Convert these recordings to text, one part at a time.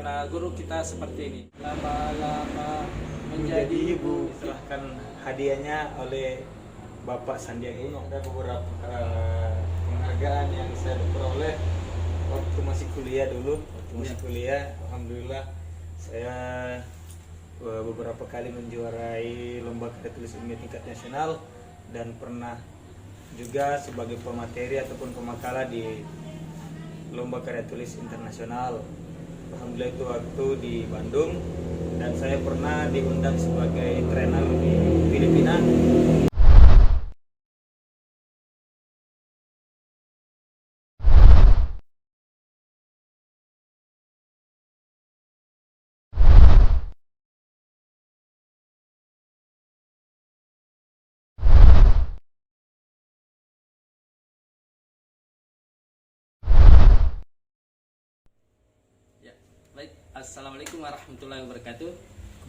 Nah, guru kita seperti ini, lama-lama menjadi ibu. Diserahkan hadiahnya oleh Bapak Sandiaga Uno. Ada beberapa penghargaan yang saya peroleh waktu masih kuliah dulu. Alhamdulillah saya beberapa kali menjuarai lomba karya tulis ilmiah tingkat nasional dan pernah juga sebagai pemateri ataupun pemakalah di lomba karya tulis internasional. Alhamdulillah itu waktu di Bandung, dan saya pernah diundang sebagai trainer di Filipina. Ya, baik. Assalamualaikum warahmatullahi wabarakatuh.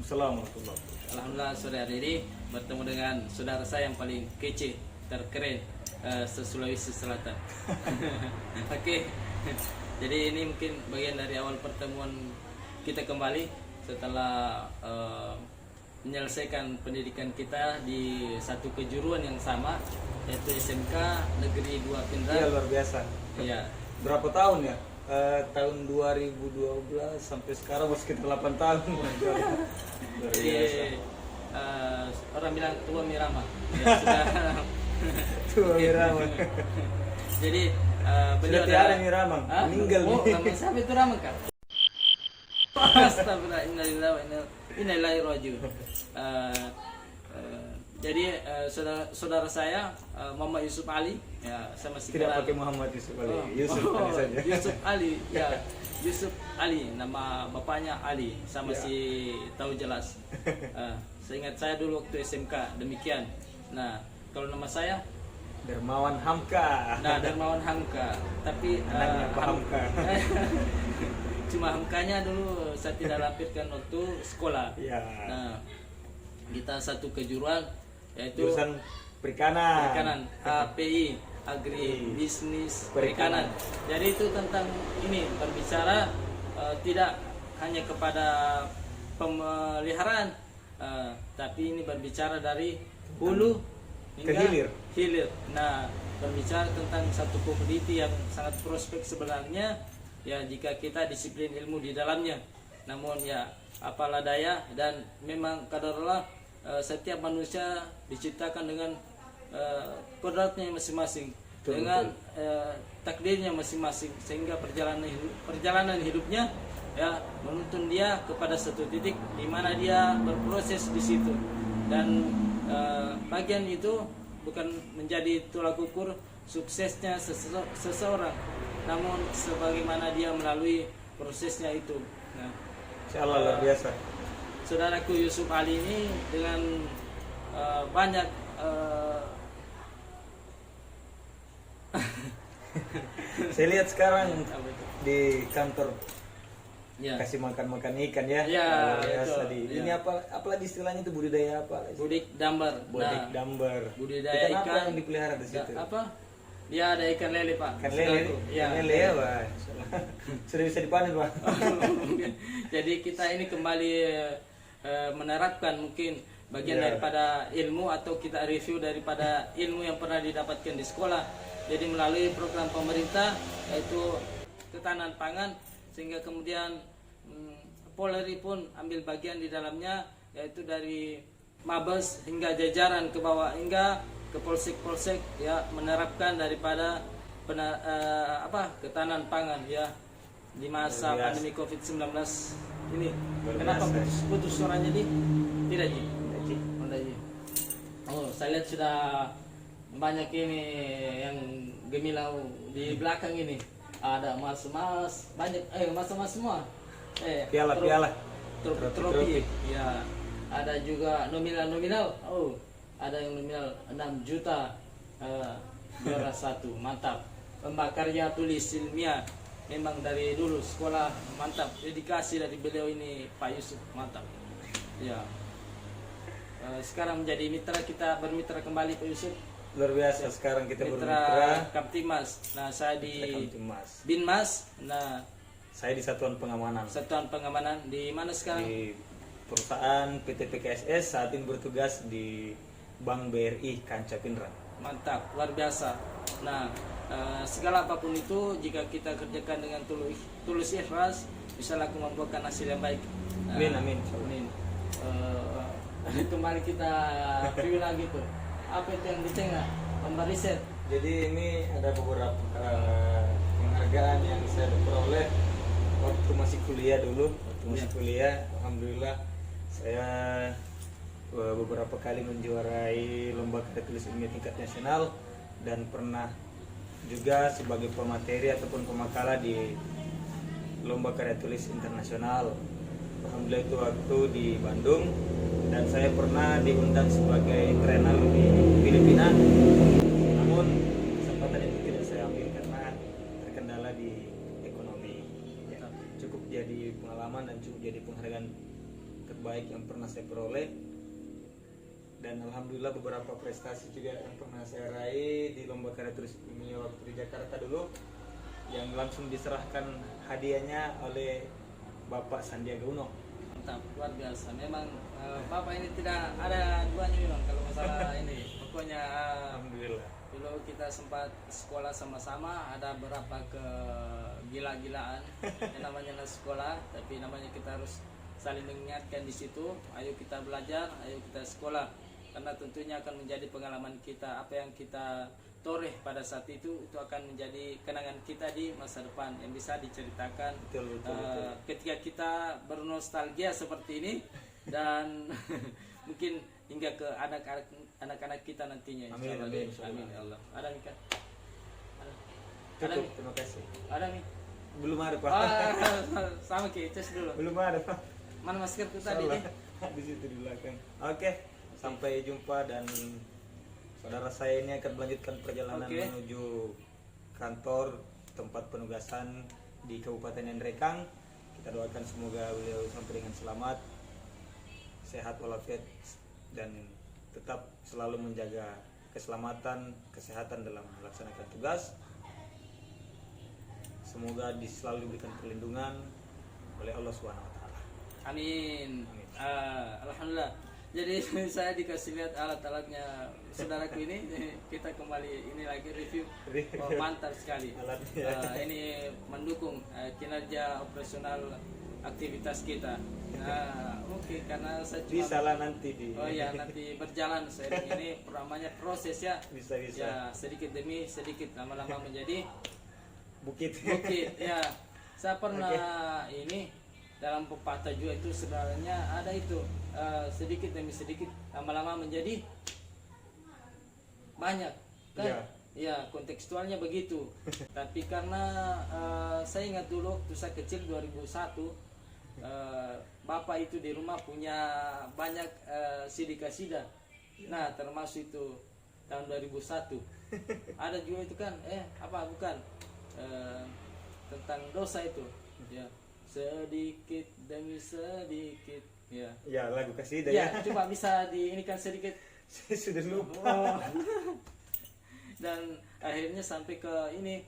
Assalamualaikum. Alhamdulillah sore hari ini bertemu dengan saudara saya yang paling kece, terkeren se-Sulawesi Selatan. Oke. Jadi ini mungkin bagian dari awal pertemuan kita kembali setelah menyelesaikan pendidikan kita di satu kejuruan yang sama, yaitu SMK Negeri 2 Pindra. Iya, luar biasa. Iya. Berapa tahun ya? Tahun 2012 sampai sekarang masih sekitar 8 tahun. Luar Jadi biasa. orang bilang tua Mirama. Ya, sudah. Tua Mirama. Jadi beliau Sudah tiada Mirama, Hah? meninggal Oh, nih. nama siapa itu Rama kan? Astagfirullah, innalillahi wa inna ilaihi raji'un. Jadi saudara saya Muhammad Yusuf Ali, ya saya masih Tidak kenal. pakai Muhammad Yusuf Ali, Oh, Yusuf oh, Ali saja. Yusuf Ali, ya Yusuf Ali, nama bapaknya Ali, saya Ya. masih tahu jelas. Seingat saya dulu waktu SMK demikian. Nah, kalau nama saya, Dermawan Hamka. nah Darmawan Hamka, tapi Anaknya Pak Hamka. cuma Hamkanya dulu saya tidak lampirkan waktu sekolah. Ya. Nah, kita satu kejuruan yaitu Jurusan perikanan. perikanan, API, Agri Bisnis Perikanan. Jadi itu tentang ini berbicara tidak hanya kepada pemeliharaan, tapi ini berbicara dari hulu ke hilir. Nah, berbicara tentang satu komoditi yang sangat prospek sebenarnya, ya jika kita disiplin ilmu di dalamnya. Namun ya apalah daya, dan memang kadarullah setiap manusia diciptakan dengan kodratnya masing-masing, Betul, dengan takdirnya masing-masing, sehingga perjalanan hidupnya ya menuntun dia kepada satu titik di mana dia berproses di situ. Dan bagian itu bukan menjadi tolak ukur suksesnya seseorang, namun sebagaimana dia melalui prosesnya itu. Nah, Insyaallah luar biasa. saudaraku Yusuf Ali ini dengan banyak Saya lihat sekarang di kantor ya, kasih makan ikan ya. Ya, Luar biasa itu, di. ya. Ini apalagi istilahnya itu budidaya apa? budik dambar. Bodik Nah, dambar. budidaya Ikan apa ikan yang dipelihara di situ? apa? Ya ada ikan lele, Pak. Ikan lele. Saudaraku. Ya. Ikan lele ya, Pak. Sudah bisa dipanen, Pak. Jadi kita ini kembali menerapkan mungkin bagian Ya. daripada ilmu, atau kita review daripada ilmu yang pernah didapatkan di sekolah. Jadi melalui program pemerintah yaitu ketahanan pangan, sehingga kemudian Polri pun ambil bagian di dalamnya, yaitu dari Mabes hingga jajaran ke bawah hingga ke polsek-polsek ya, menerapkan daripada ketahanan pangan ya di masa Luar biasa. pandemi Covid-19 ini. Luar Kenapa biasa. putus suaranya di? Tidak Ji? Ji. Oh, tidak, Ji. Oh, saya lihat sudah banyak ini yang gemilang di belakang ini. Ada mas-mas, banyak mas-mas semua. Piala. Trofi. Ya. Ada juga nominal. Oh, ada yang nominal 6 juta. Juara 1, mantap. Pembakarnya tulis ilmiah. Memang dari dulu sekolah mantap. Dedikasi dari beliau ini Pak Yusuf, mantap. Ya. Sekarang menjadi mitra, kita bermitra kembali Pak Yusuf. Luar biasa, sekarang kita Mitra bermitra Kaptimas. Nah, saya di Kamtimas. Binmas. Nah, Saya di Satuan Pengamanan. Satuan Pengamanan di mana sekarang? Di perusahaan PT PKSS, saat ini bertugas di Bank BRI Kanca Pinrang. Mantap, luar biasa. Nah, segala apapun itu jika kita kerjakan dengan tulus ikhlas, bisa laku membuahkan hasil yang baik. Amin, amin. Amin. Kembali kita review lagi tuh. Apa itu yang di tengah? Gambar riset. Jadi ini ada beberapa penghargaan yang saya peroleh waktu masih kuliah dulu. Waktu masih kuliah, alhamdulillah saya beberapa kali menjuarai lomba karya tulis ilmiah tingkat nasional dan pernah juga sebagai pemateri ataupun pemakalah di lomba karya tulis internasional. Alhamdulillah itu waktu di Bandung, dan saya pernah diundang sebagai trainer di Filipina. Namun kesempatan itu tidak saya ambil karena terkendala di ekonomi. Ya, cukup jadi pengalaman dan cukup jadi penghargaan terbaik yang pernah saya peroleh. Dan alhamdulillah beberapa prestasi juga yang pernah saya raih di lomba karya tulis ilmiah waktu di Jakarta dulu, yang langsung diserahkan hadiahnya oleh Bapak Sandiaga Uno. Mantap, luar biasa. Memang Bapak ini tidak ada duanya memang kalau masalah ini. Pokoknya Alhamdulillah. dulu kita sempat sekolah sama-sama, ada berapa kegila-gilaan yang namanya sekolah, tapi namanya kita harus saling mengingatkan di situ. Ayo kita belajar, ayo kita sekolah, karena tentunya akan menjadi pengalaman kita. Apa yang kita toreh pada saat itu akan menjadi kenangan kita di masa depan yang bisa diceritakan Betul. ketika kita bernostalgia seperti ini dan mungkin hingga ke anak-anak kita nantinya. Amin, Insyaallah. amin, insyaallah. Amin ya Allah. Ada Mika? Cukup, terima kasih. Ada Mi? Belum ada, Pak. Sama Ki, cus dulu. Belum ada, Pak. Mana maskerku tadi Salah. nih? Di situ di belakang. Oke, sampai jumpa, dan saudara saya ini akan melanjutkan perjalanan menuju kantor tempat penugasan di Kabupaten Nrekang. Kita doakan semoga beliau sampai dengan selamat, sehat walafiat, dan tetap selalu menjaga keselamatan, kesehatan dalam melaksanakan tugas. Semoga selalu diberikan perlindungan oleh Allah Subhanahu wa taala. Amin. Alhamdulillah. Jadi saya dikasih lihat alat-alatnya saudaraku ini. Kita kembali ini lagi review. Oh, mantap sekali. Ini mendukung kinerja operasional aktivitas kita. Nah, oke, karena saya cuma Bisa lah nanti di. Oh ya, nanti berjalan seiring ini namanya proses ya. Bisa. Ya, sedikit demi sedikit lama-lama menjadi Bukit. ya. Saya pernah ini dalam pepatah juga itu sebenarnya ada itu sedikit demi sedikit lama-lama menjadi banyak kan? Ya, kontekstualnya begitu. Tapi karena saya ingat dulu waktu saya kecil 2001, bapak itu di rumah punya banyak CD kasida. Nah, termasuk itu tahun 2001. Ada juga itu kan bukan tentang dosa itu. Ya. Sedikit demi sedikit, Ya, lagu kasidah ya. ya. Coba bisa diinikan sedikit. Saya sudah lupa. Oh. Dan akhirnya sampai ke ini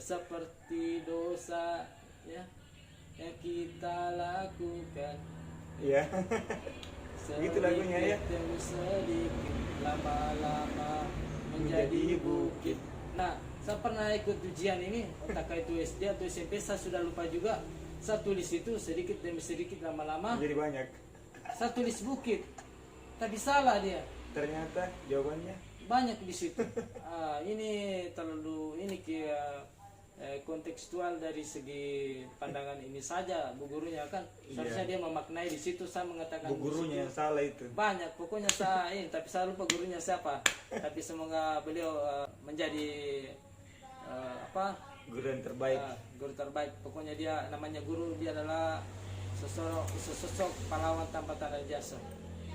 seperti dosa ya yang kita lakukan. Iya. Gitu lagunya ya. Sedikit demi sedikit lama-lama menjadi bukit. Nah, saya pernah ikut ujian ini, entahkah itu SD atau SMP, saya sudah lupa juga. Saya tulis itu sedikit demi sedikit lama-lama. Jadi banyak. Saya tulis bukit, tapi salah dia. Ternyata jawabannya Banyak di situ. Ini terlalu ini kontekstual dari segi pandangan ini saja bu gurunya kan. Seharusnya dia memaknai di situ. Saya mengatakan bu gurunya yang salah itu. banyak, pokoknya saya ini, tapi saya lupa gurunya siapa. Tapi semoga beliau menjadi Guru yang terbaik. guru terbaik. Pokoknya dia namanya guru, dia adalah sosok pahlawan tanpa tanda jasa.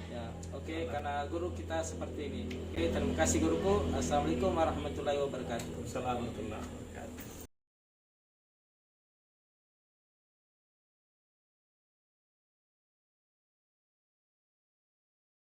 Ya, oke, karena guru kita seperti ini. Oke, terima kasih guruku. Assalamualaikum warahmatullahi wabarakatuh. Assalamualaikum warahmatullahi wabarakatuh.